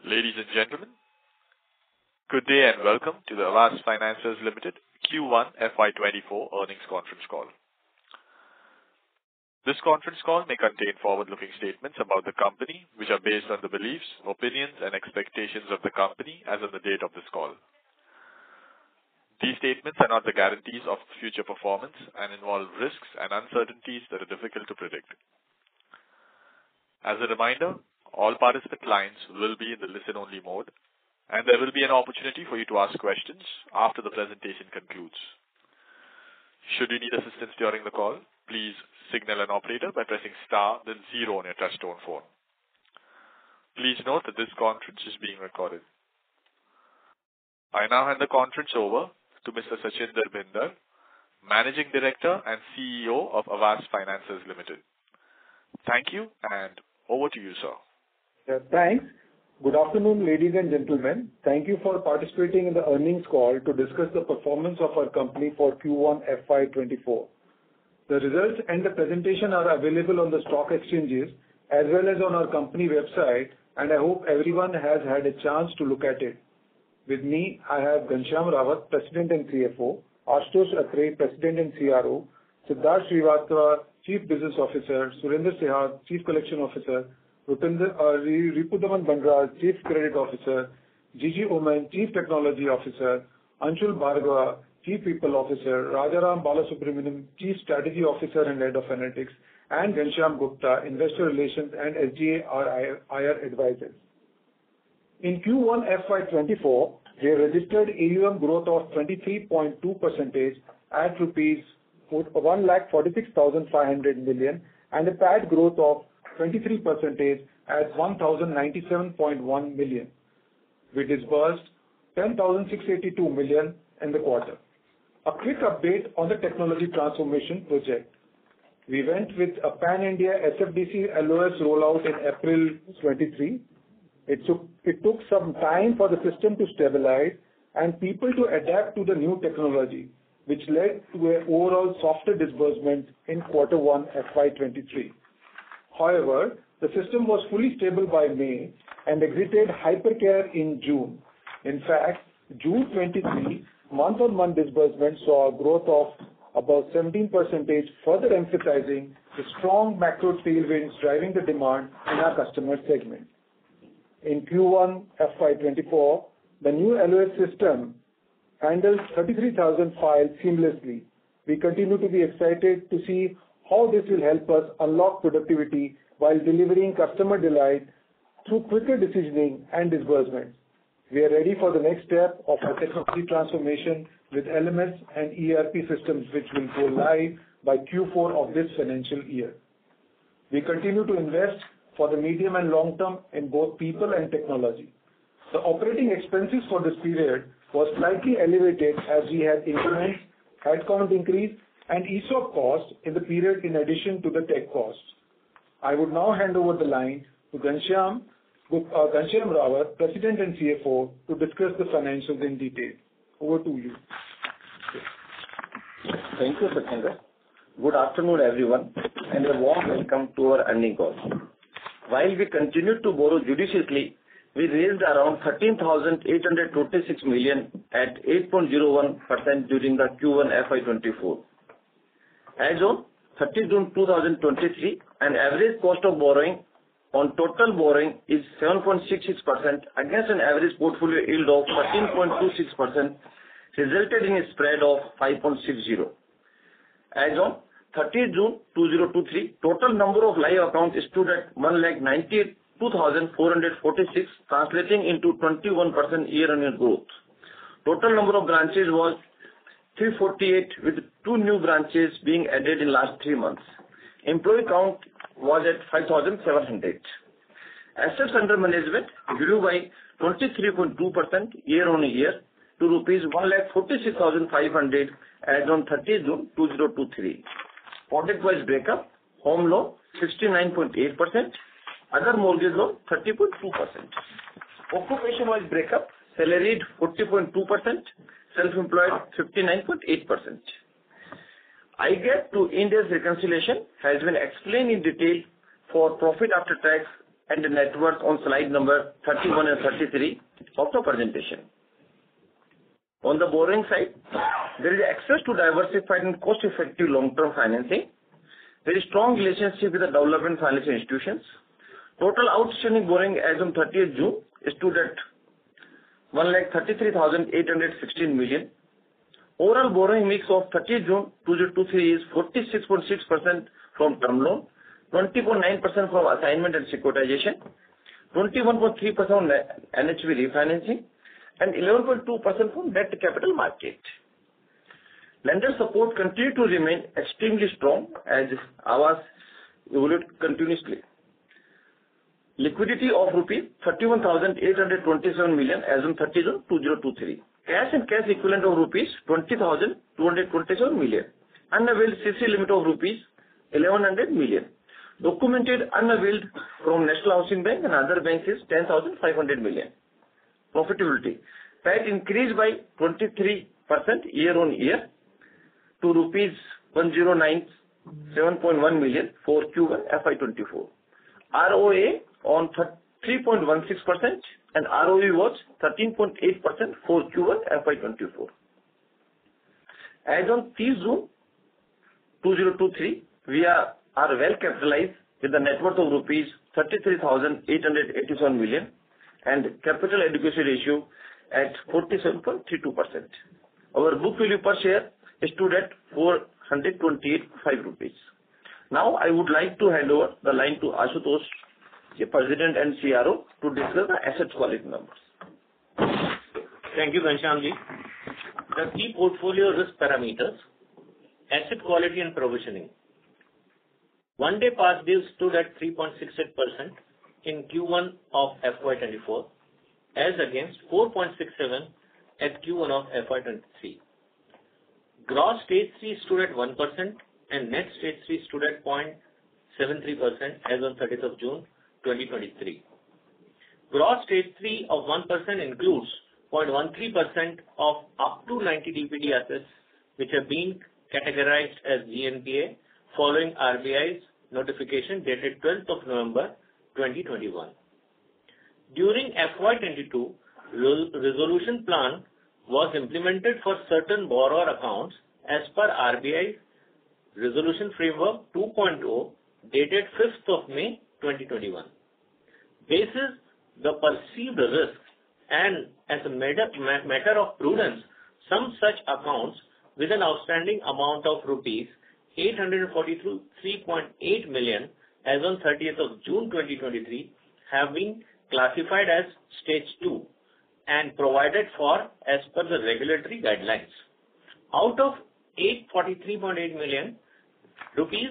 Ladies and gentlemen, good day and welcome to the Aavas Financiers Limited Q1 FY24 earnings conference call. This conference call may contain forward-looking statements about the company, which are based on the beliefs, opinions, and expectations of the company as of the date of this call. These statements are not the guarantees of future performance and involve risks and uncertainties that are difficult to predict. As a reminder, all participant lines will be in the listen-only mode, and there will be an opportunity for you to ask questions after the presentation concludes. Should you need assistance during the call, please signal an operator by pressing star then 0 on your touchtone phone. Please note that this conference is being recorded. I now hand the conference over to Mr. Sachinder Bhinder, Managing Director and CEO of Aavas Financiers Limited. Thank you, and over to you, sir. Thanks. Good afternoon, ladies and gentlemen. Thank you for participating in the earnings call to discuss the performance of our company for Q1 FY24. The results and the presentation are available on the stock exchanges as well as on our company website, and I hope everyone has had a chance to look at it. With me, I have Ghanshyam Rawat, President and CFO, Ashutosh Atre, President and CRO, Siddharth Srivastava, Chief Business Officer, Surendra Sihag, Chief Collection Officer, Ripudaman Bandral, Chief Credit Officer, Gigi Oman, Chief Technology Officer, Anshul Bhargava, Chief People Officer, Rajaram Balasubramaniam, Chief Strategy Officer and Head of Analytics, and Ghanshyam Gupta, Investor Relations and SGA IR Advisors. In Q1 FY24, we registered AUM growth of 23.2% at rupees 1,46,500 million and a PAT growth of 23% at 1,097.1 million. We disbursed 10,682 million in the quarter. A quick update on the technology transformation project. We went with a pan-India SFDC LOS rollout in April 23. It took some time for the system to stabilize and people to adapt to the new technology, which led to an overall softer disbursement in Q1 FY23. However, the system was fully stable by May and exited hypercare in June. In fact, June 23, month-on-month disbursement saw a growth of about 17%, further emphasizing the strong macro tailwinds driving the demand in our customer segment. In Q1 FY24, the new LOS system handles 33,000 files seamlessly. We continue to be excited to see how this will help us unlock productivity while delivering customer delight through quicker decisioning and disbursement. We are ready for the next step of our technology transformation with LMS and ERP systems, which will go live by Q4 of this financial year. We continue to invest for the medium and long term in both people and technology. The operating expenses for this period was slightly elevated as we had increments, headcount increase, and ESOP costs in the period in addition to the tech costs. I would now hand over the line to Ghanshyam Rawat, President and CFO, to discuss the financials in detail. Over to you. Thank you, Sachinder. Good afternoon, everyone, and a warm welcome to our earnings call. While we continued to borrow judiciously, we raised around 13,826 million at 8.01% during the Q1 FY24. As on 30 June 2023, an average cost of borrowing on total borrowing is 7.66% against an average portfolio yield of 13.26%, resulted in a spread of 5.60. As on 30 June 2023, total number of live accounts stood at 1,92,446, translating into 21% year-on-year growth. Total number of branches was 348, with 2 new branches being added in last 3 months. Employee count was at 5,700. Assets under management grew by 23.2% year-on-year to rupees 1,46,500 as on 30 June 2023. Product-wise breakup: home loan 69.8%, other mortgage loan 30.2%. Occupation-wise breakup: salaried 40.2%, self-employed 59.8%. IGAAP to Ind AS reconciliation has been explained in detail for profit after tax and the net worth on slide number 31 and 33 of the presentation. On the borrowing side, there is access to diversified and cost-effective long-term financing. There is strong relationship with the development financial institutions. Total outstanding borrowing as on 30th June stood at 1,33,816 million. Overall borrowing mix of 30th June 2023 is 46.6% from term loan, 20.9% from assignment and securitization, 21.3% from NHB refinancing, and 11.2% from debt capital market. Lender support continued to remain extremely strong as Aavas evolved continuously. Liquidity of rupees 31,827 million as on 30 June 2023. Cash and cash equivalent of rupees 20,227 million. Unavailed CC limit of rupees 1,100 million. Documented unavailed from National Housing Bank and other banks is 10,500 million. Profitability. PAT increased by 23% year-on-year to rupees 1,097.1 million for Q1 FY24. ROA on 3.16% and ROE was 13.8% for Q1 FY24. As on 30 June 2023, we are well capitalized with a net worth of rupees 33,887 million and capital adequacy ratio at 47.32%. Our book value per share stood at 428.5 rupees. Now I would like to hand over the line to Ashutosh, the President and CRO, to discuss the asset quality numbers. Thank you, Ghanshyamji. The key portfolio risk parameters, asset quality and provisioning. One day past due stood at 3.68% in Q1 of FY24 as against 4.67 at Q1 of FY23. Gross stage 3 stood at 1% and net stage 3 stood at 0.73% as on 30th of June 2023. Gross stage 3 of 1% includes 0.13% of up to 90 DPD assets which have been categorized as GNPA following RBI's notification dated 12th of November 2021. During FY22, resolution plan was implemented for certain borrower accounts as per RBI Resolution Framework 2.0 dated 5th of May 2021. Basis the perceived risk and as a matter of prudence, some such accounts with an outstanding amount of rupees 843.8 million as on 30th of June 2023 have been classified as stage 2 and provided for as per the regulatory guidelines. Out of 843.8 million, rupees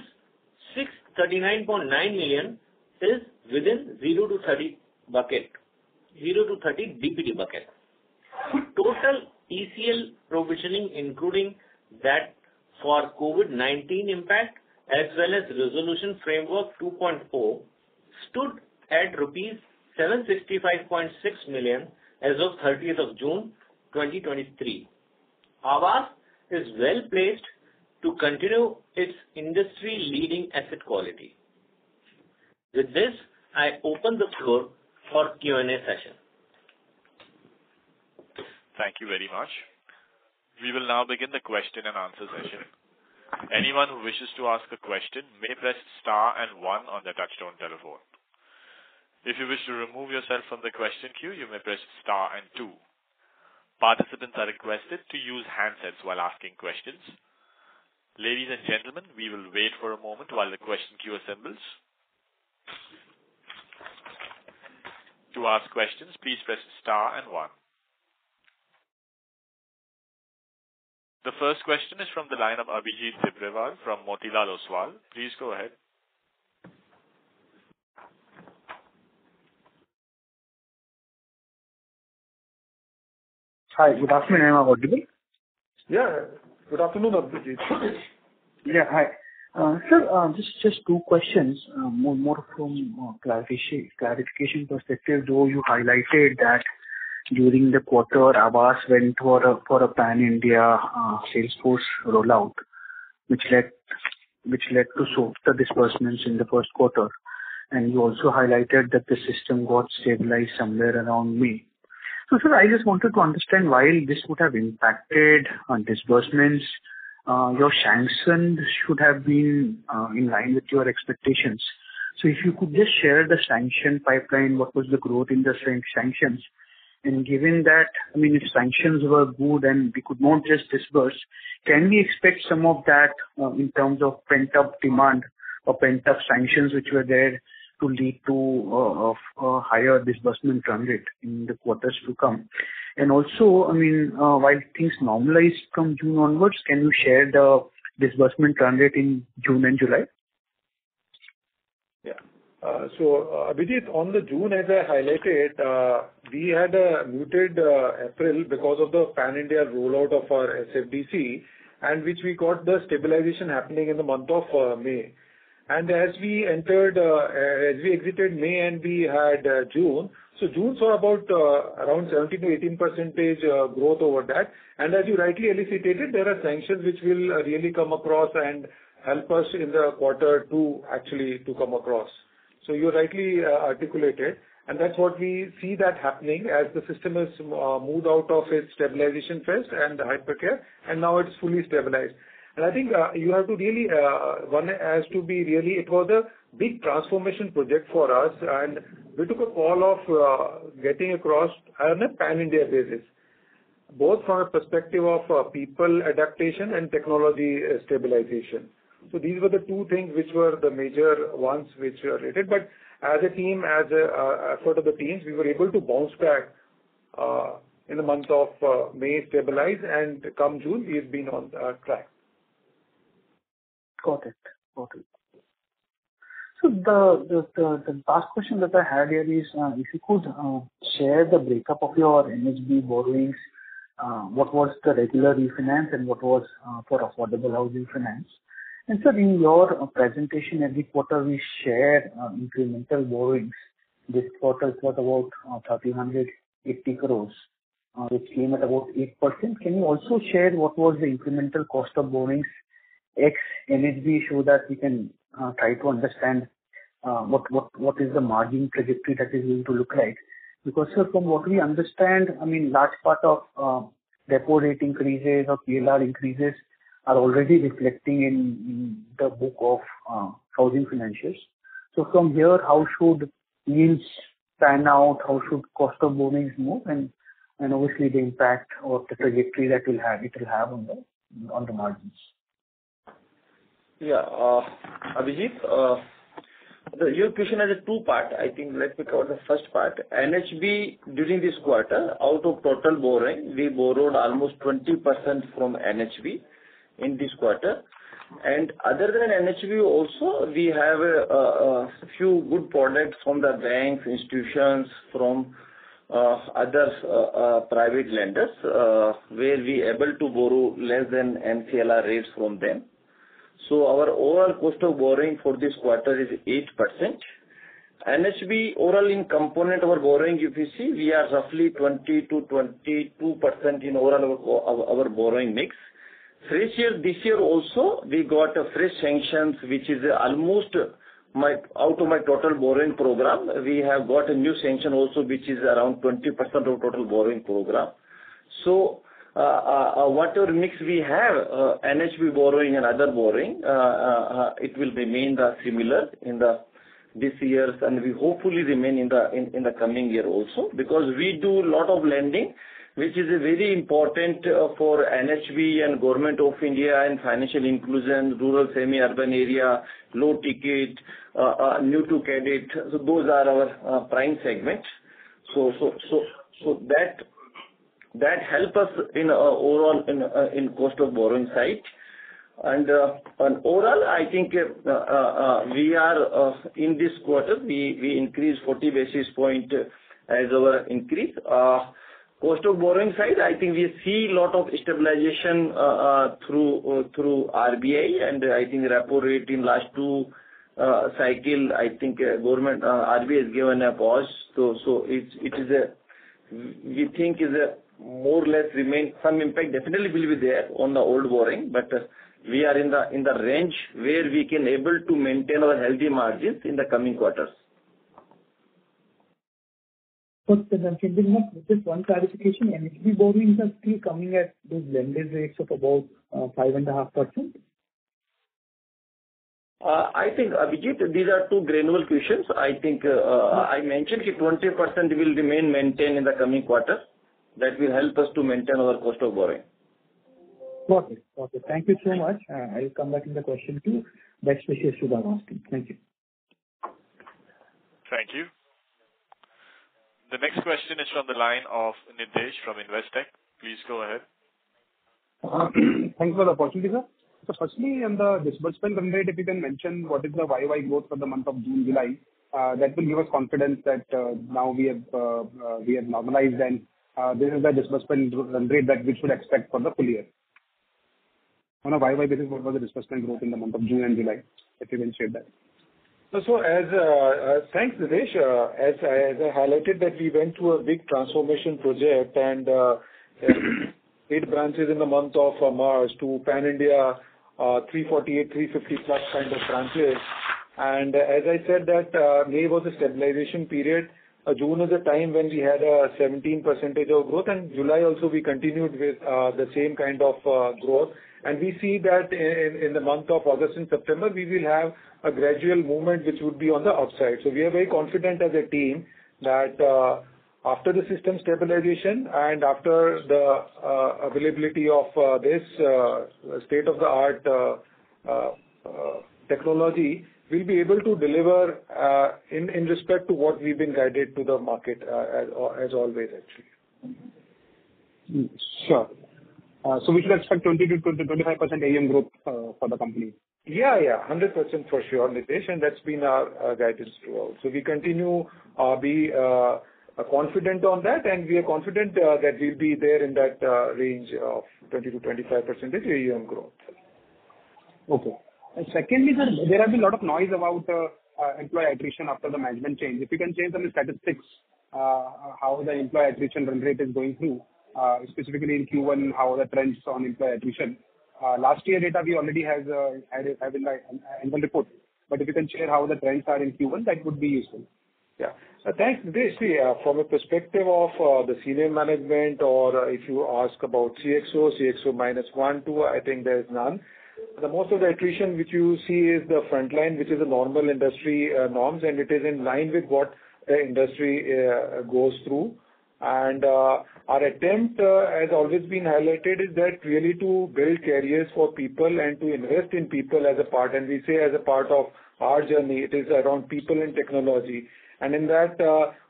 639.9 million is within 0 to 30 bucket, 0 to 30 DPD bucket. Total ECL provisioning including that for COVID-19 impact as well as Resolution Framework 2.0 stood at rupees 765.6 million as of 30th of June 2023. Aavas is well placed to continue its industry-leading asset quality. With this, I open the floor for Q&A session. Thank you very much. We will now begin the question and answer session. Anyone who wishes to ask a question may press star and 1 on their touchtone telephone. If you wish to remove yourself from the question queue, you may press star and 2. Participants are requested to use handsets while asking questions. Ladies and gentlemen, we will wait for a moment while the question queue assembles. To ask questions, please press star and 1. The first question is from the line of Abhijit Tibrewal from Motilal Oswal. Please go ahead. Hi, good afternoon. Am I audible? Yeah. Good afternoon, Abhijit. Yeah, hi. Sir, just two questions, more from clarification perspective. Though you highlighted that during the quarter, Aavas went for a pan-India Salesforce rollout, which led to softer disbursements in the first quarter. and you also highlighted that the system got stabilized somewhere around May. So, sir, I just wanted to understand, while this would have impacted on disbursements, your sanctions should have been in line with your expectations. So if you could just share the sanction pipeline, what was the growth in the sanctions? And given that, I mean, if sanctions were good and we could not just disburse, can we expect some of that in terms of pent-up demand or pent-up sanctions which were there to lead to a higher disbursement run rate in the quarters to come? And also, I mean, while things normalized from June onwards, can you share the disbursement run rate in June and July? Yeah. So, Abhijit, on the June, as I highlighted, we had a muted April because of the pan-India rollout of our SFDC, and which we got the stabilization happening in the month of May. And as we exited May and we had June, so June saw about around 17 to 18% growth over that. And as you rightly elucidated, there are sanctions which will really come across and help us in the quarter two actually to come across. So you rightly articulated, and that's what we see that happening as the system has moved out of its stabilization phase and the hypercare, and now it's fully stabilized. And I think you have to really, one has to be really, it was a big transformation project for us, and we took a call of getting across on a pan-India basis, both from a perspective of people adaptation and technology stabilization. So these were the two things which were the major ones which were related. But as a team, as a effort of the teams, we were able to bounce back in the month of May, stabilize, and come June, we've been on track. Got it. So the last question that I had here is, if you could share the breakup of your NHB borrowings, what was the regular refinance and what was for affordable housing finance? And sir, in your presentation every quarter we share incremental borrowings. This quarter it was about 1,380 crores, which came at about 8%. Can you also share what was the incremental cost of borrowings ex NHB, so that we can try to understand what is the margin trajectory that is going to look like? Because sir, from what we understand, I mean, large part of repo rate increases or PLR increases are already reflecting in the book of housing financiers. So from here, how should yields pan out? How should cost of borrowings move? And obviously the impact of the trajectory that it will have on the margins. Yeah, Abhijit, your question has a two-part. I think let me cover the first part. NHB during this quarter, out of total borrowing, we borrowed almost 20% from NHB in this quarter. And other than NHB also, we have a few good products from the banks, institutions, from other private lenders, where we able to borrow less than MCLR rates from them. So our overall cost of borrowing for this quarter is 8%. NHB overall in component of our borrowing, if you see, we are roughly 20 to 22% in overall our borrowing mix. This year also, we got a fresh sanctions, which is almost out of my total borrowing program. We have got a new sanction also, which is around 20% of total borrowing program. So, whatever mix we have, NHB borrowing and other borrowing, it will remain similar in this year, and we hopefully remain in the coming year also, because we do a lot of lending, which is very important for NHB and Government of India and financial inclusion, rural semi-urban area, low ticket, new to credit. So those are our prime segments. So that help us in overall in cost of borrowing side. And overall, I think we are in this quarter we increased 40 basis point as our increase. Cost of borrowing side, I think we see a lot of stabilization through RBI, and I think repo rate in last two cycle, I think government RBI has given a pause. So it is we think is a more or less remain, some impact definitely will be there on the old borrowing, but we are in the range where we can able to maintain our healthy margins in the coming quarters. Just one clarification, NHB borrowings are still coming at those blended rates of about 5.5%? I think, Abhijit, these are two granular questions. I think I mentioned that 20% will remain maintained in the coming quarter. That will help us to maintain our cost of borrowing. Got it. Thank you so much. I'll come back in the question queue. Best wishes to the Aavas team. Thank you. Thank you. The next question is from the line of Nitesh from Investec. Please go ahead. Thanks for the opportunity, sir. So firstly, on the disbursement run rate, if you can mention what is the YY growth for the month of June, July, that will give us confidence that now we have normalized and this is the disbursement run rate that we should expect for the full year. On a YY basis, what was the disbursement growth in the month of June and July? If you can share that. So thanks, Nilesh. As I highlighted that we went through a big transformation project and 8 branches in the month of March to pan-India, 348, 350 plus kind of branches. And as I said that May was a stabilization period. June is a time when we had a 17% of growth, and July also we continued with the same kind of growth. And we see that in the month of August and September, we will have a gradual movement which would be on the upside. So we are very confident as a team that after the system stabilization and after the availability of this state-of-the-art technology, we'll be able to deliver in respect to what we've been guided to the market as always, actually. Sure. So we should expect 20 to 25% AUM growth for the company. Yeah, 100% for sure, Nitesh, and that's been our guidance throughout. So we continue be confident on that, and we are confident that we'll be there in that range of 20 to 25% AUM growth. Okay. And secondly, sir, there have been a lot of noise about employee attrition after the management change. If you can share some statistics, how the employee attrition run rate is going through, specifically in Q1, how are the trends on employee attrition? Last year data we already have in the annual report, but if you can share how the trends are in Q1, that would be useful. Yeah. Thanks, Nitesh. From a perspective of the senior management, or if you ask about CXO minus 1, 2, I think there is none. The most of the attrition which you see is the frontline, which is a normal industry norms, and it is in line with what the industry goes through. And our attempt has always been highlighted is that really to build careers for people and to invest in people as a part, and we say as a part of our journey, it is around people and technology. And in that,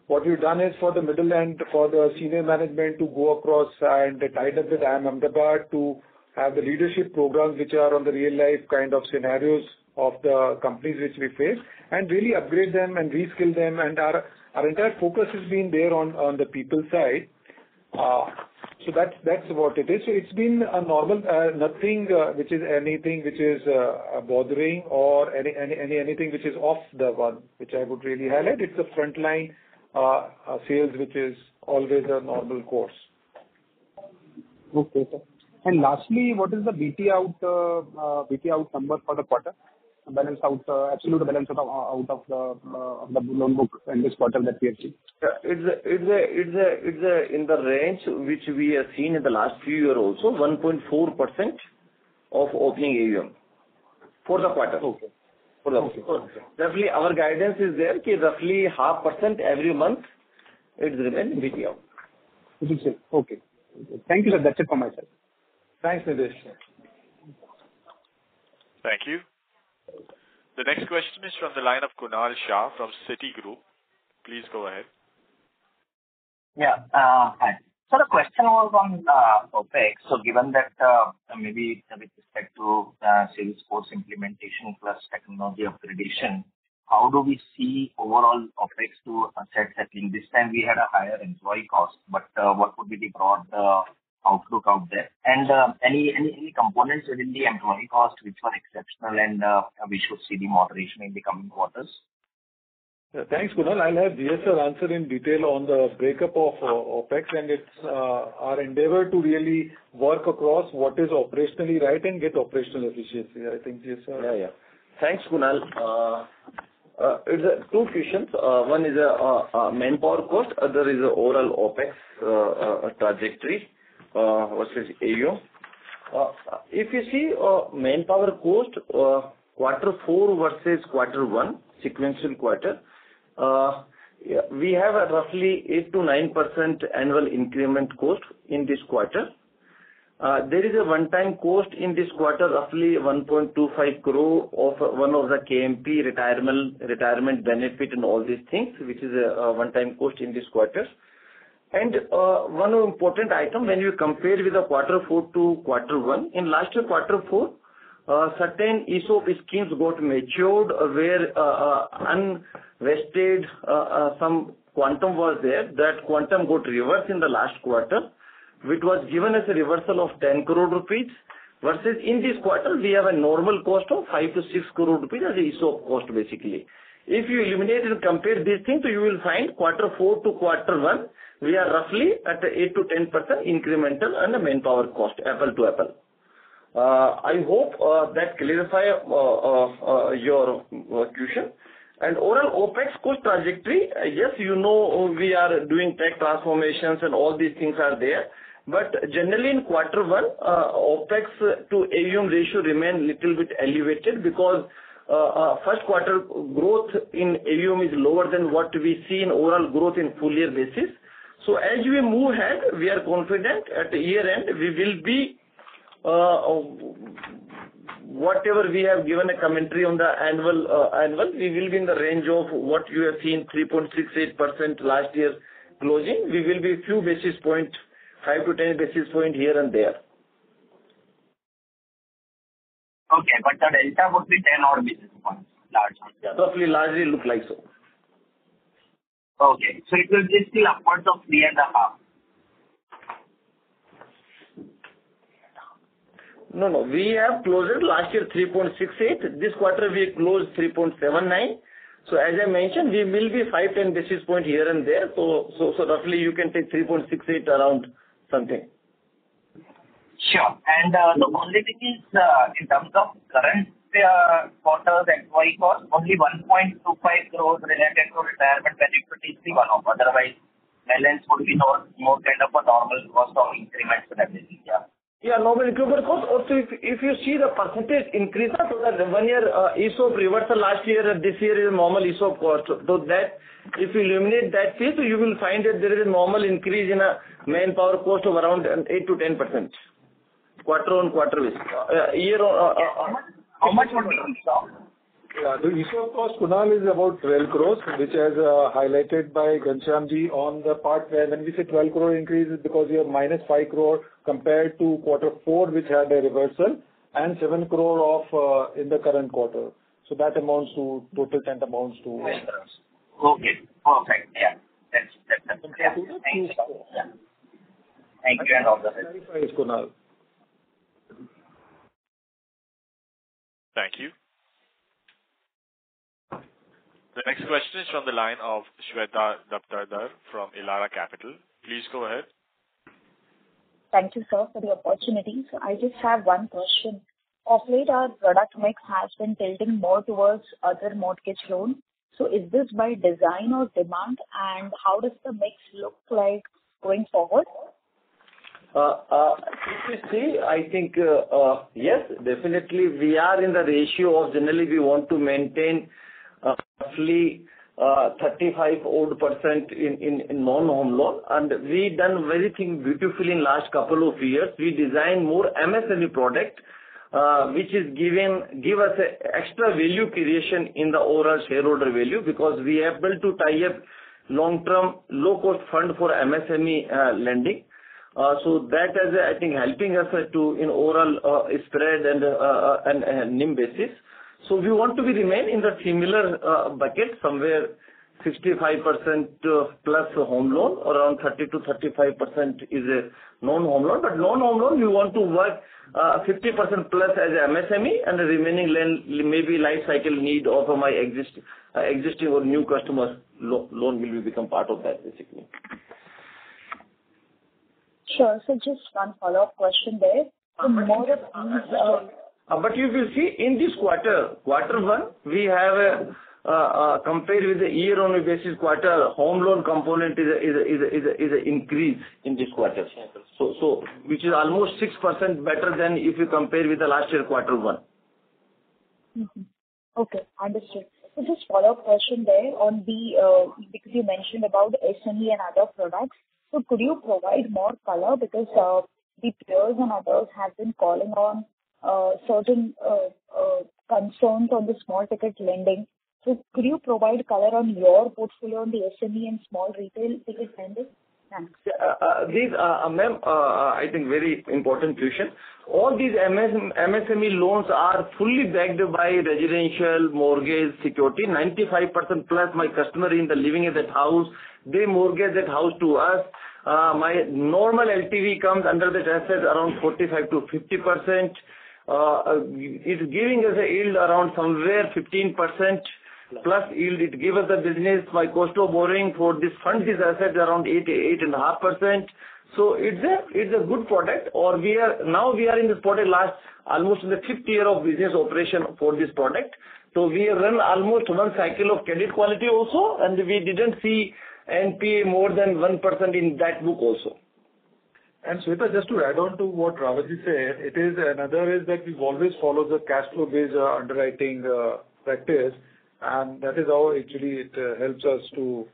what we've done is for the middle and for the senior management to go across and tied up with IIM Ahmedabad to have the leadership programs which are on the real life kind of scenarios of the companies which we face, and really upgrade them and reskill them. And our entire focus has been there on the people side. So that's what it is. So it's been a normal, nothing which is anything which is bothering or anything which is off the one, which I would really highlight. It's a frontline sales which is always a normal course. Okay, sir. And lastly, what is the BT out number for the quarter? Balance out, absolute balance out of the loan book in this quarter that we have seen. It's in the range which we have seen in the last few years also, 1.4% of opening AUM for the quarter. Okay. Roughly our guidance is there, roughly 0.5% every month it remains BT out. Okay. Thank you, sir. That's it from my side. Thanks, Nilesh. Thank you. The next question is from the line of Kunal Shah from Citigroup. Please go ahead. Yeah. Hi. So the question was on OpEx. So given that maybe with respect to Salesforce implementation plus technology upgradation, how do we see overall OpEx to asset settling? This time we had a higher employee cost, but what would be the broad outlook out there? And any components within the employee cost which were exceptional and we should see the moderation in the coming quarters? Thanks, Kunal. I'll have GS sir answer in detail on the breakup of OpEx, and it's our endeavor to really work across what is operationally right and get operational efficiency. I think GS sir. Yeah. Thanks, Kunal. It's two questions. One is manpower cost, other is overall OpEx trajectory versus AUM. If you see manpower cost, quarter 4 versus quarter 1, sequential quarter, we have a roughly 8 to 9% annual increment cost in this quarter. There is a one-time cost in this quarter, roughly 1.25 crore of one of the KMP retirement benefit and all these things, which is a one-time cost in this quarter. And one important item, when you compare with the quarter 4 to quarter 1, in last year quarter 4, certain ESOP schemes got matured where unvested some quantum was there. That quantum got reversed in the last quarter, which was given as a reversal of 10 crore rupees, versus in this quarter we have a normal cost of 5 to 6 crore rupees as a ESOP cost basically. If you eliminate and compare these things, so you will find quarter 4 to quarter 1, we are roughly at 8 to 10% incremental on the manpower cost, apple to apple. I hope that clarify your question. And overall OpEx cost trajectory, yes, you know we are doing tech transformations and all these things are there. But generally in quarter 1, OpEx to AUM ratio remain little bit elevated because first quarter growth in AUM is lower than what we see in overall growth in full year basis. So as we move ahead, we are confident at the year end we will be whatever we have given a commentary on the annual, we will be in the range of what you have seen 3.68% last year closing. We will be few basis point, 5 to 10 basis point here and there. Okay, but the delta would be 10 odd basis points, largely. Largely look like so. Okay, so it will be still upwards of 3.5. No. We have closed last year 3.68. This quarter we closed 3.79. So as I mentioned, we will be 5-10 basis point here and there. So roughly you can take 3.68 around something. Sure. And the only thing is in terms of current quarter's employee cost, only 1.25 crores related to retirement benefit is the one-off. Otherwise, balance would be more kind of a normal cost of increments and everything. Yeah, normal increment cost. Also, if you see the percentage increase, so that 1 year ESOP reversal last year and this year is a normal ESOP cost. So that if you eliminate that piece, you will find that there is a normal increase in a manpower cost of around 8 to 10%. Quarter on quarter basis. Year on. How much would be ESOP? Yeah, the ESOP cost, Kunal, is about 12 crores, which is highlighted by Ghanshyamji on the part where when we say 12 crore increase is because you have minus 5 crore compared to quarter 4, which had a reversal, and 7 crore of in the current quarter. So that amounts to, total 10 amounts to. Okay, perfect. Yeah, that's yeah. Thank you. Yeah. Thank you and all the best. Clarifies, Kunal. Thank you. The next question is from the line of Shweta Daptardar from Elara Capital. Please go ahead. Thank you, sir, for the opportunity. So I just have one question. Of late, our product mix has been tilting more towards other mortgage loans. So is this by design or demand, and how does the mix look like going forward? If you see, I think, yes, definitely we are in the ratio of generally we want to maintain roughly 35% in non-home loan, and we done very thing beautifully in last couple of years. We designed more MSME product, which is give us a extra value creation in the overall shareholder value, because we are able to tie up long-term low-cost fund for MSME lending. So that is, I think, helping us to in overall spread and NIM basis. So we want to remain in the similar bucket, somewhere 65% plus home loan, around 30 to 35% is a non-home loan. But non-home loan, we want to work 50% plus as a MSME, and the remaining maybe life cycle need of my existing or new customers loan will become part of that basically. Sure. So just one follow-up question there. So more of these. But you will see in this quarter one, we have compared with the year-on-year basis quarter, home loan component is a increase in this quarter. So which is almost 6% better than if you compare with the last year quarter one. Mm-hmm. Okay, understood. So just follow-up question there on the because you mentioned about SME and other products. So could you provide more color, because the peers and others have been calling on certain concerns on the small ticket lending. So could you provide color on your portfolio on the SME and small retail ticket lending? Thanks. These, ma'am, I think very important question. All these MSME loans are fully backed by residential mortgage security. 95% plus my customer in the living in that house, they mortgage that house to us. My normal LTV comes under that asset around 45 to 50%. It's giving us a yield around somewhere 15% plus yield. It gives us the business. My cost of borrowing for this fund, this asset around 8.5%. So it's a good product. Or we are in this product last almost in the 5th year of business operation for this product. So we run almost one cycle of credit quality also, and we didn't see NPA more than 1% in that book also. And Shweta, just to add on to what Rawatji said, it is another is that we've always followed the cash flow based underwriting practice, and that is how actually it helps us to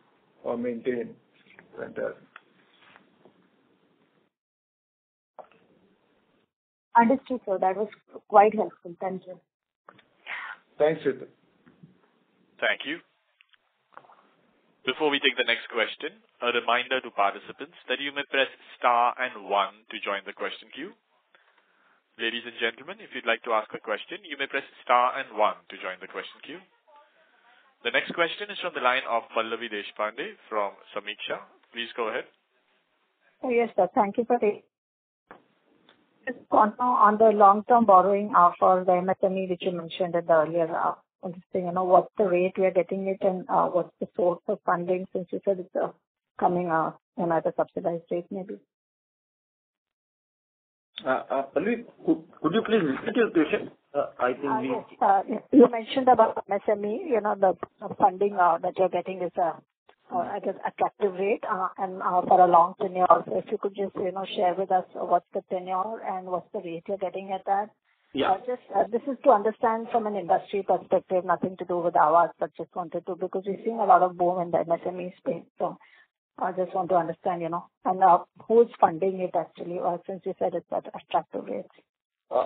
maintain that. Understood, sir. That was quite helpful. Thank you. Thanks, Shweta. Thank you. Before we take the next question, a reminder to participants that you may press star and 1 to join the question queue. Ladies and gentlemen, if you'd like to ask a question, you may press star and 1 to join the question queue. The next question is from the line of Pallavi Deshpande from Sameeksha. Please go ahead. Yes, sir. Thank you for the on the long-term borrowing for the MSME, which you mentioned at the earlier. What's the rate we are getting it, and what's the source of funding, since you said it's coming at a subsidized rate maybe? Pallavi, could you please repeat your question? I think yes. You mentioned about MSME, the funding that you're getting is at an attractive rate and for a long tenure. So if you could just share with us what's the tenure and what's the rate you're getting at that. Yeah. This is to understand from an industry perspective, nothing to do with Aavas, but just wanted to, because we're seeing a lot of boom in the MSME space. So I just want to understand, and who's funding it actually, or since you said it's at attractive rates.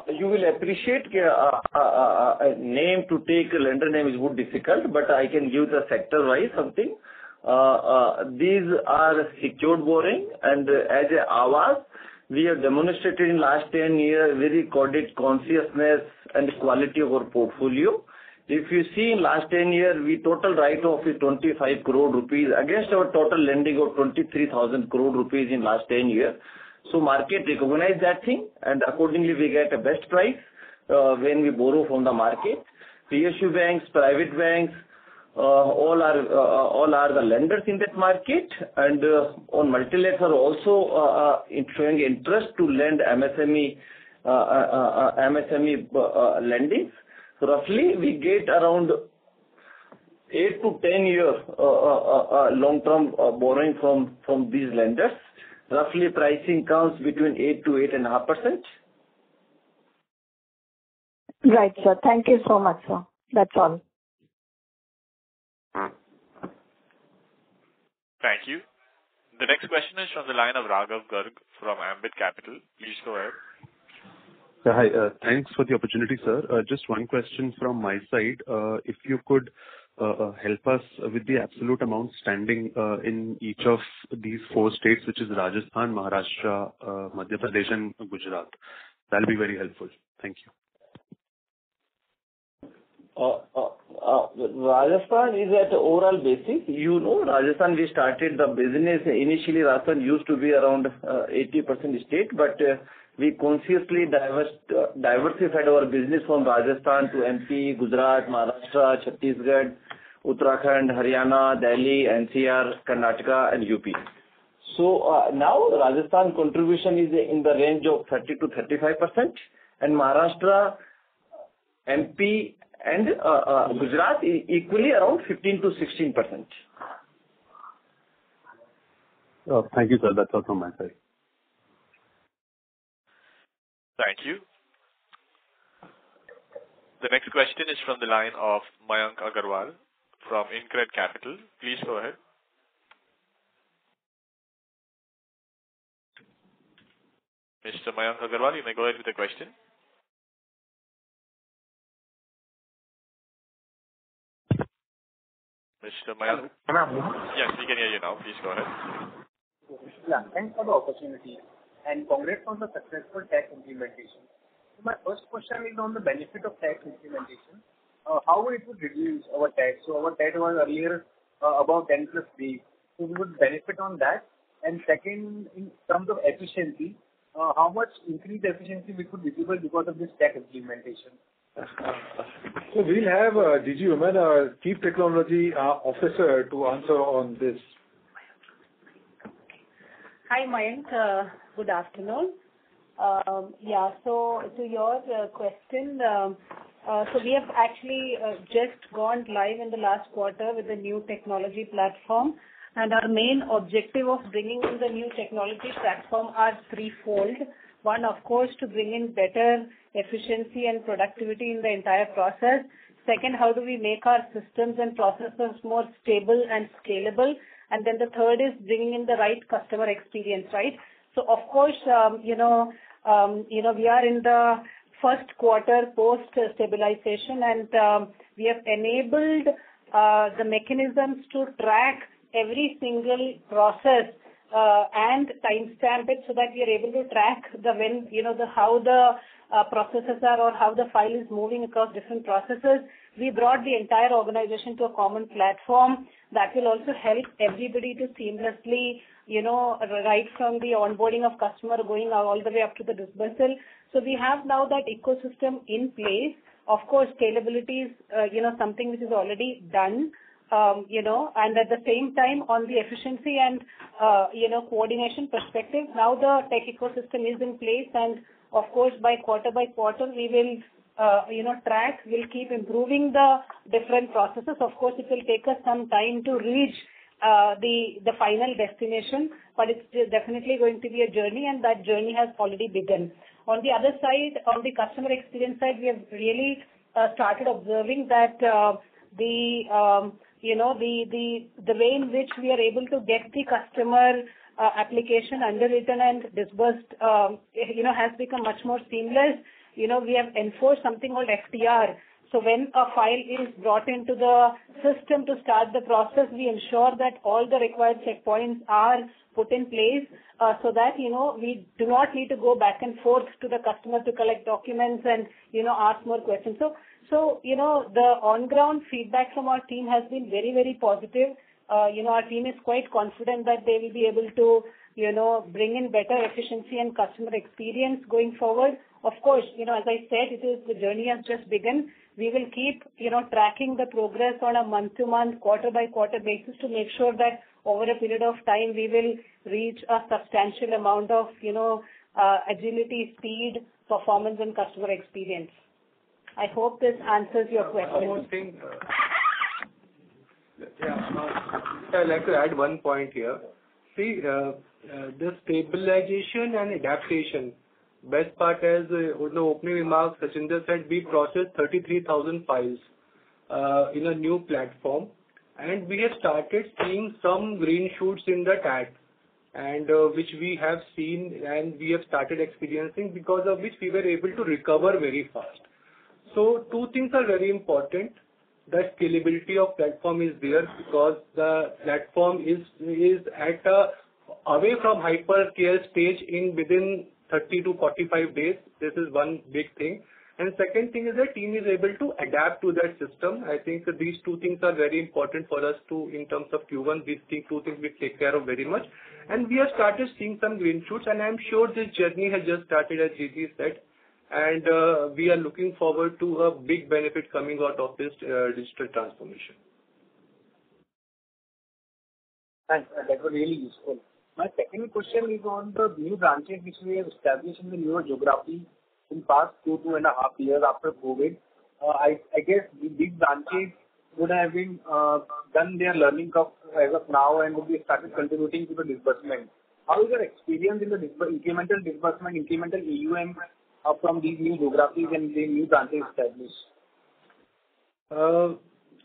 You will appreciate a name to take a lender name is very difficult, but I can give the sector wise something. These are secured borrowing, and as a Aavas, we have demonstrated in last 10 years very credit consciousness and quality of our portfolio. If you see in last 10 years, we total write-off is 25 crore rupees against our total lending of 23,000 crore rupees in last 10 years. So market recognize that thing, and accordingly we get a best price when we borrow from the market. PSU banks, private banks, all are the lenders in that market, and on multilateral also showing interest to lend MSME lending. So roughly we get around 8 to 10 years long-term borrowing from these lenders. Roughly pricing comes between 8 to 8.5%. Right, sir. Thank you so much, sir. That's all. Thank you. The next question is from the line of Raghav Garg from Ambit Capital. Please go ahead. Hi. Thanks for the opportunity, sir. Just one question from my side. If you could help us with the absolute amount standing in each of these 4 states, which is Rajasthan, Maharashtra, Madhya Pradesh, and Gujarat. That'll be very helpful. Thank you. Rajasthan is at overall basis. Rajasthan, we started the business. Initially, Rajasthan used to be around 80% state, but we consciously diversified our business from Rajasthan to MP, Gujarat, Maharashtra, Chhattisgarh, Uttarakhand, Haryana, Delhi, NCR, Karnataka, and UP. So now Rajasthan contribution is in the range of 30 to 35%, and Maharashtra, MP, and Gujarat equally around 15 to 16%. Thank you, sir. That's all from my side. Thank you. The next question is from the line of Mayank Agarwal from InCred Capital. Please go ahead. Mr. Mayank Agarwal, you may go ahead with the question. Mr. Mayank? Yes, we can hear you now. Please go ahead. Yeah, thanks for the opportunity and congrats on the successful tax implementation. So my first question is on the benefit of tax implementation. How it would reduce our tax? So our tax was earlier about 10 plus days. So we would benefit on that. And second, in terms of efficiency, how much increased efficiency we could visible because of this tax implementation? So we'll have DG Women, our Chief Technology Officer, to answer on this. Hi, Mayank. Good afternoon. So to your question, so we have actually just gone live in the last quarter with the new technology platform, and our main objective of bringing in the new technology platform are threefold. One, of course, to bring in better efficiency and productivity in the entire process. Second, how do we make our systems and processes more stable and scalable? And then the third is bringing in the right customer experience, right? So, of course, we are in the first quarter post stabilization, and we have enabled the mechanisms to track every single process and timestamp it so that we are able to track how the processes are or how the file is moving across different processes. We brought the entire organization to a common platform that will also help everybody to seamlessly, right from the onboarding of customer going all the way up to the dispersal. So we have now that ecosystem in place. Of course, scalability is, something which is already done. And at the same time, on the efficiency and, coordination perspective, now the tech ecosystem is in place. And of course, by quarter, we will, track, we'll keep improving the different processes. Of course, it will take us some time to reach the final destination, but it's definitely going to be a journey, and that journey has already begun. On the other side, on the customer experience side, we have really started observing that the way in which we are able to get the customer application underwritten and disbursed, has become much more seamless. We have enforced something called FTR. So when a file is brought into the system to start the process, we ensure that all the required checkpoints are put in place so that, we do not need to go back and forth to the customer to collect documents and, ask more questions. So, the on-ground feedback from our team has been very, very positive. Our team is quite confident that they will be able to, bring in better efficiency and customer experience going forward. Of course, as I said, the journey has just begun. We will keep, tracking the progress on a month-to-month, quarter-by-quarter basis to make sure that over a period of time we will reach a substantial amount of, agility, speed, performance, and customer experience. I hope this answers your question. One more thing. I'd like to add one point here. See, the stabilization and adaptation. Best part is, in the opening remarks, Sachinder said we processed 33,000 files in a new platform, and we have started seeing some green shoots in the TAT, and which we have seen and we have started experiencing, because of which we were able to recover very fast. So two things are very important. The scalability of platform is there because the platform is at away from hypercare stage within 30 to 45 days. This is one big thing. And second thing is the team is able to adapt to that system. I think these two things are very important for us to, in terms of Q1, two things we take care of very much. And we have started seeing some green shoots, and I'm sure this journey has just started, as GG said. And we are looking forward to a big benefit coming out of this digital transformation. Thanks. That was really useful. My second question is on the new branches which we have established in the newer geography in past 2.5 years after COVID. I guess these branches would have been done their learning curve as of now and would be started contributing to the disbursement. How is your experience in the incremental disbursement, incremental AUM from these new geographies and the new branches established?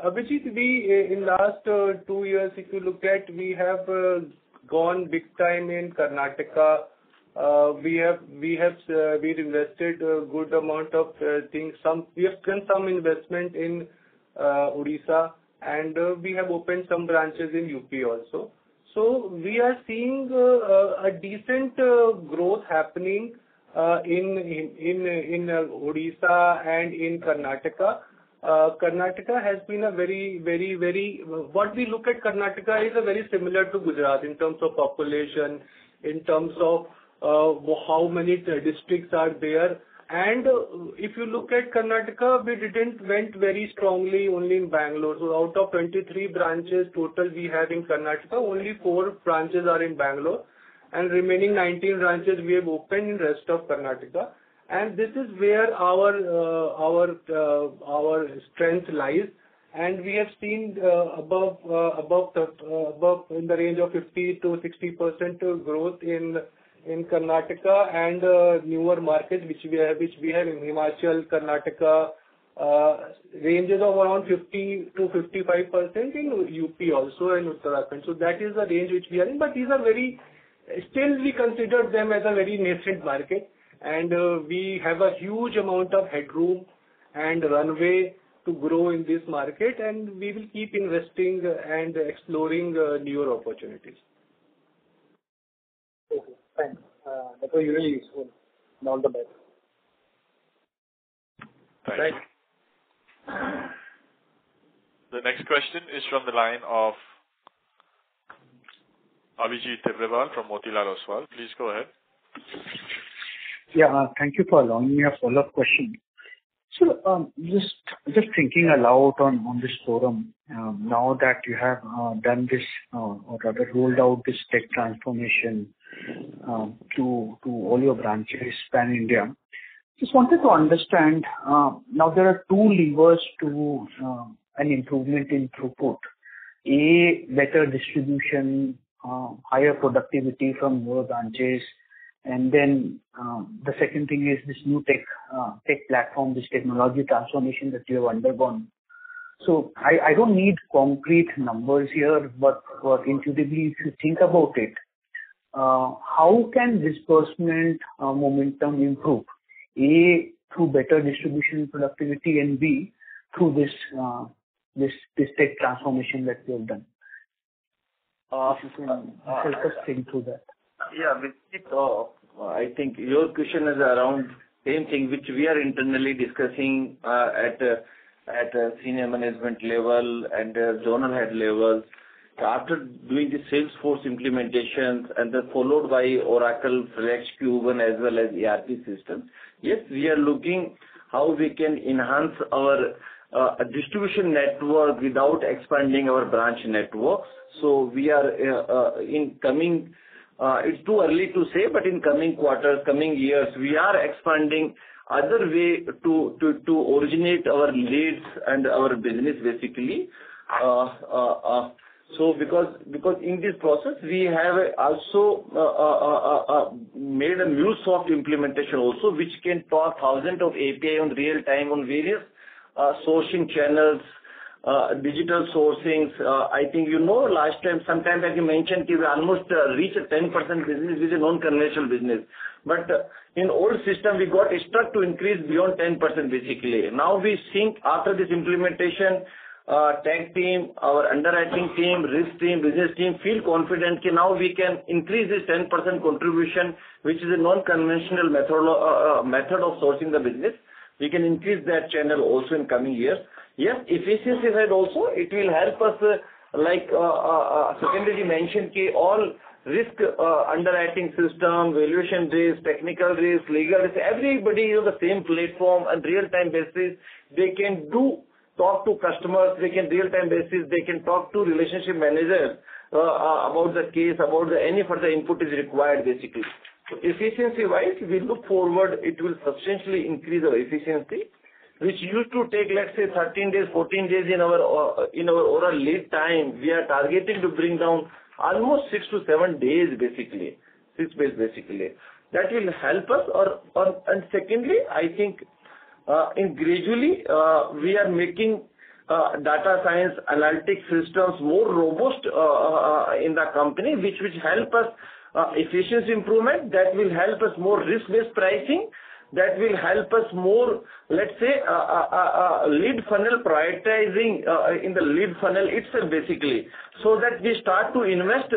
Abhijit, we in last 2 years, if you look at, we have gone big time in Karnataka. We've invested a good amount of things. We have done some investment in Odisha, and we have opened some branches in UP also. So we are seeing a decent growth happening in Odisha and in Karnataka. Karnataka has been a very what we look at Karnataka is a very similar to Gujarat in terms of population, in terms of how many districts are there. And if you look at Karnataka, we went very strongly only in Bangalore. So out of 23 branches total we have in Karnataka, only 4 branches are in Bangalore, and remaining 19 branches we have opened in rest of Karnataka. And this is where our strength lies, and we have seen above in the range of 50 to 60% growth in Karnataka and newer markets which we have in Himachal, Karnataka, ranges of around 50 to 55% in UP also and Uttarakhand. So that is the range which we are in, but these are still we consider them as a very nascent market. And we have a huge amount of headroom and runway to grow in this market, and we will keep investing and exploring newer opportunities. Okay, thanks. That was really useful. And all the best. Thank you. The next question is from the line of Abhijit Tibrewal from Motilal Oswal. Please go ahead. Yeah, thank you for allowing me a follow-up question. So, just thinking aloud on this forum, now that you have done this, or rather rolled out this tech transformation to all your branches pan-India, just wanted to understand, now there are 2 levers to an improvement in throughput. A, better distribution, higher productivity from more branches, and then the second thing is this new tech platform, this technology transformation that you have undergone. So I don't need concrete numbers here, but intuitively, if you think about it, how can disbursement momentum improve? A, through better distribution productivity, and B, through this tech transformation that you have done. If you can help us think through that. Yeah, I think your question is around same thing which we are internally discussing at senior management level and zonal head levels. After doing the Salesforce implementations and then followed by Oracle Flex Q1 as well as ERP systems, yes, we are looking how we can enhance our distribution network without expanding our branch networks. So we are in coming. It's too early to say, but in coming quarters, coming years, we are expanding other way to originate our leads and our business basically. So because in this process we have also made a MuleSoft implementation also, which can talk thousands of API on real time on various sourcing channels. Digital sourcings, I think last time, sometime back you mentioned we almost reach a 10% business which is non-conventional business. But in old system we got stuck to increase beyond 10% basically. Now we think after this implementation, tech team, our underwriting team, risk team, business team feel confident that now we can increase this 10% contribution, which is a non-conventional method of sourcing the business. we can increase that channel also in coming years. Yes, efficiency side also, it will help us, like Secretary mentioned, all risk underwriting system, valuation risk, technical risk, legal risk, everybody is on the same platform and real-time basis. They can talk to customers, they can real-time basis, they can talk to relationship managers about the case, about any further input is required basically. So efficiency-wise, we look forward, it will substantially increase our efficiency, which used to take, let's say, 13 days, 14 days in our overall lead time. We are targeting to bring down almost 6 to 7 days basically, 6 days basically. That will help us. And secondly, I think in gradually we are making data science analytic systems more robust in the company, which help us efficiency improvement, that will help us more risk-based pricing, that will help us more, let's say, lead funnel prioritizing in the lead funnel itself basically, so that we start to invest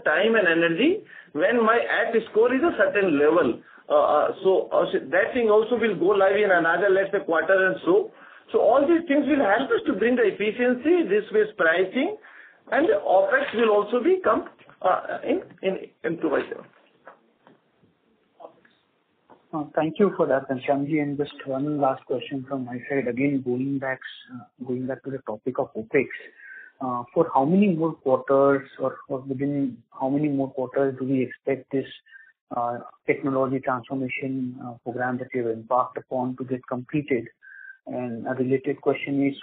time and energy when my app score is a certain level. So that thing also will go live in another, let's say, quarter and so. So all these things will help us to bring the efficiency, risk-based pricing, and OpEx will also become improvised. Thank you for that, Ghanshyamji. And just one last question from my side. Again, going back to the topic of OpEx. For how many more quarters or within how many more quarters do we expect this technology transformation program that you have embarked upon to get completed? And a related question is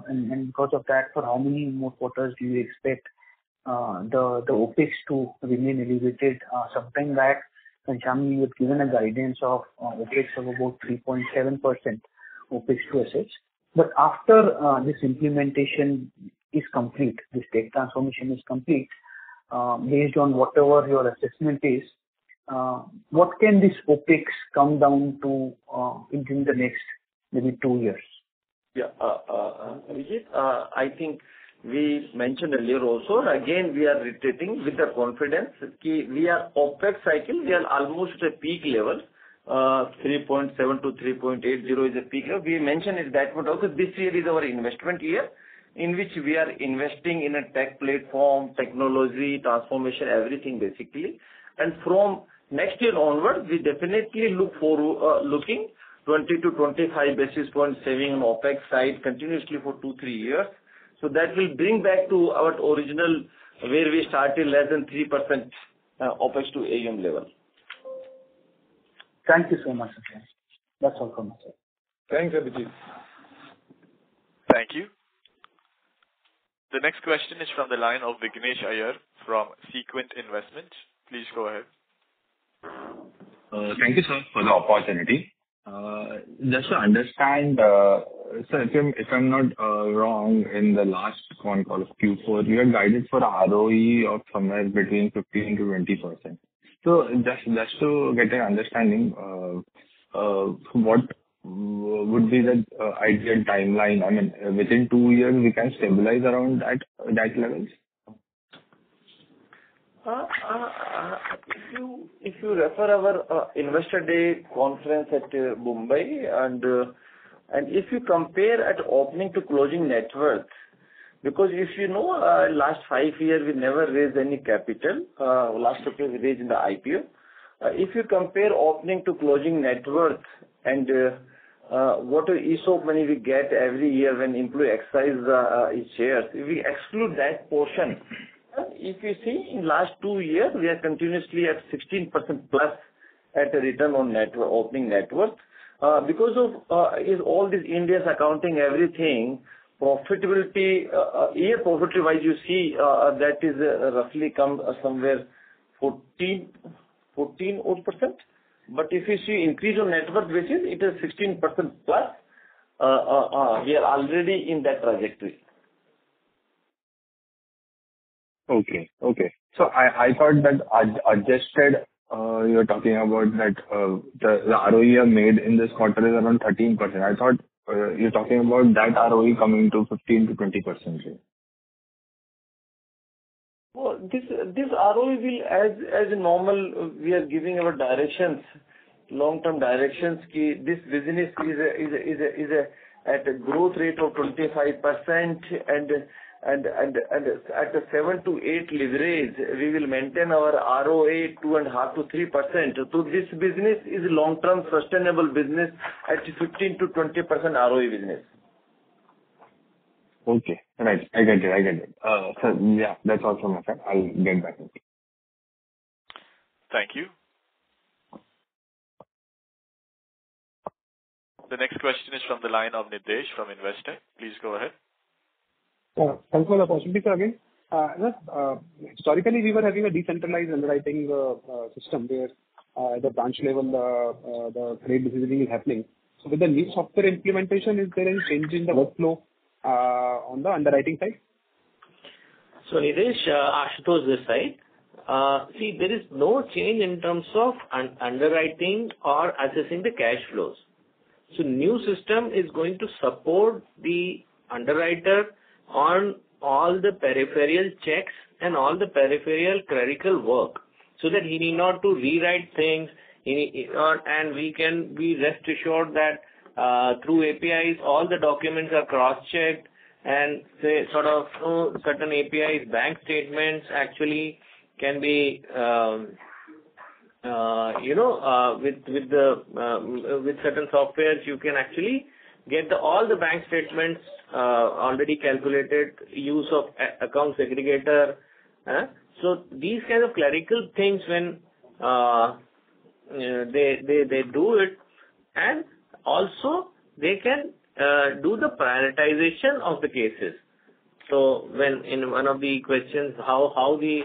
and because of that, for how many more quarters do you expect the OpEx to remain elevated? Sometime back, Ghanshyamji, you had given a guidance of OpEx of about 3.7% OpEx to assets. But after this implementation is complete, this tech transformation is complete, based on whatever your assessment is, what can this OpEx come down to in the next maybe 2 years? Yeah, Vijay, I think we mentioned earlier also, and again we are reiterating with the confidence that we are OpEx cycle, we are almost at a peak level, 3.7 to 3.80 is a peak level. We mentioned it that, but also this year is our investment year, in which we are investing in a tech platform, technology, transformation, everything basically. And from next year onward, we definitely looking 20 to 25 basis points saving on OpEx side continuously for 2-3 years. So that will bring back to our original where we started less than 3% OpEx to AUM level. Thank you so much, sir. That's all from my side. Thanks, Abhijit. Thank you. The next question is from the line of Vignesh Iyer from Sequent Investments. Please go ahead. Thank you, sir, for the opportunity. Just to understand, sir, if I'm not wrong, in the last con call of Q4, you had guided for ROE of somewhere between 15 to 20%. So just to get an understanding, what would be the ideal timeline? I mean, within 2 years, we can stabilize around that levels? If you refer our Investor Day conference at Mumbai, and if you compare at opening to closing net worth, because if you know, last 5 years we never raised any capital. Last year we raised in the IPO. If you compare opening to closing net worth and what ESOP money we get every year when employee exercise his shares, if we exclude that portion, if you see in last 2 years, we are continuously at 16% plus at a return on opening net worth. Because of is all this India's accounting, everything, profitability, year profitability wise, you see that is roughly come somewhere 14 odd percent. But if you see increase on net worth basis, it is 16% plus. We are already in that trajectory. Okay. So I thought that adjusted, you're talking about that the ROE made in this quarter is around 13%. I thought you're talking about that ROE coming to 15 to 20%. Well, this ROE will, as normal, we are giving our directions long-term directions. This business is at a growth rate of 25% and at a 7 to 8 leverage, we will maintain our ROA 2.5 to 3%. So this business is long-term sustainable business at 15 to 20% ROE business. Okay. Right. I get it. So yeah, that's all from my side. I'll get back. Thank you. The next question is from the line of Nitesh from Investec. Please go ahead. Thanks for the opportunity, sir, again. Historically, we were having a decentralized underwriting system where at the branch level, the credit decisioning is happening. So with the new software implementation, is there any change in the workflow on the underwriting side? So Nitesh, Ashutosh this side. See, there is no change in terms of underwriting or assessing the cash flows. So new system is going to support the underwriter on all the peripheral checks and all the peripheral clerical work, so that he need not to rewrite things, and we can be rest assured that through APIs all the documents are cross-checked, and say certain APIs, bank statements actually can be with certain softwares you can actually get all the bank statements already calculated, use of account segregator. So these kind of clerical things when they do it, and also they can do the prioritization of the cases. So when in one of the questions how the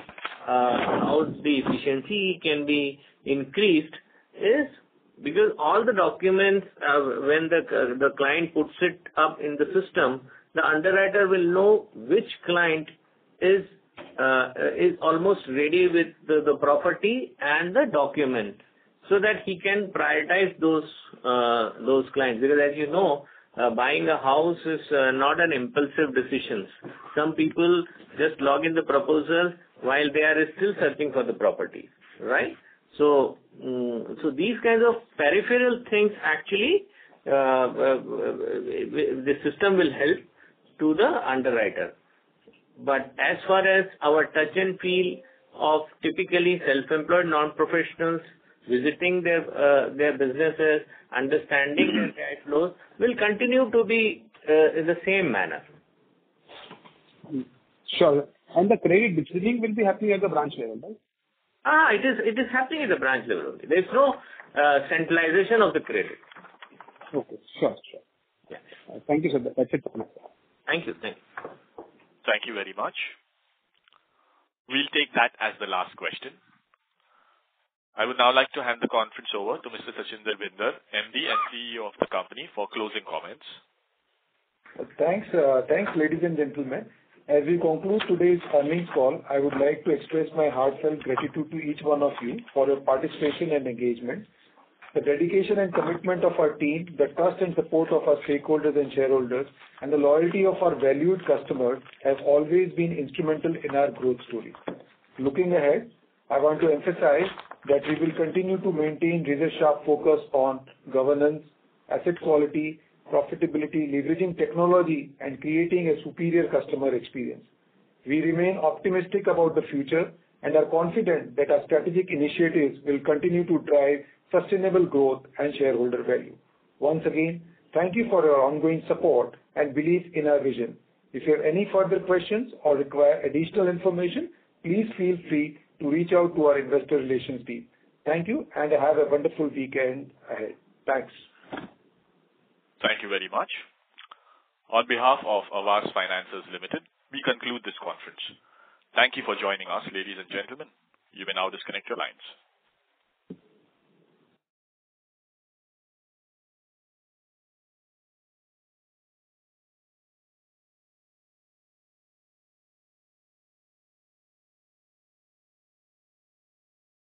efficiency can be increased is because all the documents when the client puts it up in the system, the underwriter will know which client is almost ready with the property and the document, so that he can prioritize those clients. Because as you know, buying a house is not an impulsive decision. Some people just log in the proposal while they are still searching for the property, right? So these kinds of peripheral things actually the system will help to the underwriter. But as far as our touch and feel of typically self-employed non-professionals visiting their businesses, understanding their cash flows, will continue to be in the same manner. Sure. And the credit decisioning will be happening at the branch level, right? It is happening at the branch level only. There is no centralization of the credit. Okay. Sure. Yeah. Thank you, sir. That's it for now. Thank you. Thank you very much. We'll take that as the last question. I would now like to hand the conference over to Mr. Sachinder Bhinder, MD and CEO of the company, for closing comments. Thanks, ladies and gentlemen. As we conclude today's earnings call, I would like to express my heartfelt gratitude to each one of you for your participation and engagement. The dedication and commitment of our team, the trust and support of our stakeholders and shareholders, and the loyalty of our valued customers have always been instrumental in our growth story. Looking ahead, I want to emphasize that we will continue to maintain razor-sharp focus on governance, asset quality, profitability, leveraging technology, and creating a superior customer experience. We remain optimistic about the future and are confident that our strategic initiatives will continue to drive sustainable growth and shareholder value. Once again, thank you for your ongoing support and belief in our vision. If you have any further questions or require additional information, please feel free to reach out to our investor relations team. Thank you, and have a wonderful weekend ahead. Thanks. Thank you very much. On behalf of Aavas Financiers Limited, we conclude this conference. Thank you for joining us, ladies and gentlemen. You may now disconnect your lines.